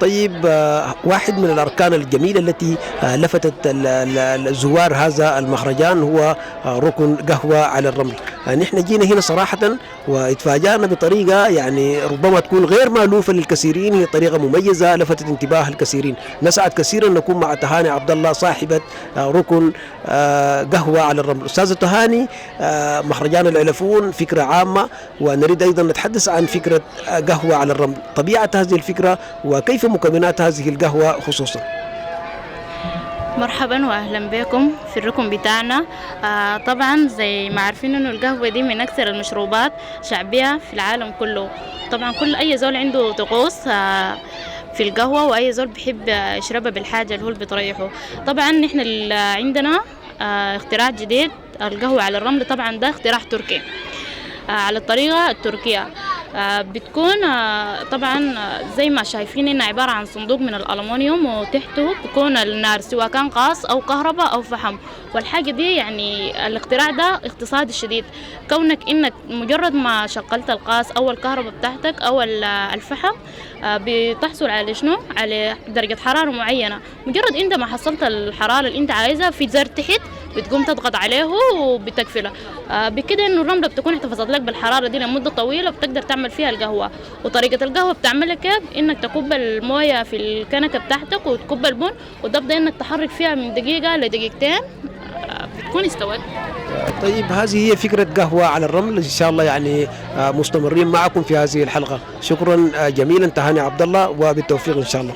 طيب، واحد من الأركان الجميلة التي لفتت الزوار هذا المهرجان هو ركن قهوة على الرمل. نحن جينا هنا صراحة واتفاجأنا بطريقة يعني ربما تكون غير مألوفة للكثيرين، هي طريقة مميزة لفتت انتباه الكثيرين. نسعد كثيرا أن نكون مع تهاني عبد الله صاحبة ركن قهوة على الرمل. أستاذة تهاني، مهرجان العلفون فكرة عامة، ونريد أيضا نتحدث عن فكرة قهوة على الرمل، طبيعة هذه الفكرة وكيف مكونات هذه القهوة خصوصا. مرحبا واهلا بكم في الركن بتاعنا. طبعا زي ما عارفين انه القهوه دي من اكثر المشروبات شعبيه في العالم كله. طبعا كل اي زول عنده طقوس في القهوه، واي زول بيحب يشربها بالحاجه اللي هو اللي بتريحه. طبعا نحن عندنا اختراع جديد، القهوه على الرمل. طبعا ده اختراع تركي على الطريقة التركية. بتكون طبعا زي ما شايفين هنا عبارة عن صندوق من الألمنيوم، وتحته بيكون النار سواء كان غاز أو كهرباء أو فحم. والحاجة دي يعني الاختراع ده اقتصادي شديد، كونك إنك مجرد ما شغلت الغاز أو الكهرباء بتاعتك أو الفحم بتحصل على شنو، على درجة حرارة معينة. مجرد إنت ما حصلت الحرارة اللي إنت عايزها في زر تحت بتقوم تضغط عليه وبتقفله. بكده انه الرمله بتكون احتفظت لك بالحراره دي لمده طويله، بتقدر تعمل فيها القهوه. وطريقه القهوه بتعملها كيف؟ انك تكب المويه في الكنكه بتاعتك وتكب البن، وتبدا انك تحرك فيها من دقيقه لدقيقتين بتكون استوت. طيب، هذه هي فكرة قهوة على الرمل. إن شاء الله يعني مستمرين معكم في هذه الحلقة. شكرا جميلا تهاني عبد الله، وبالتوفيق إن شاء الله.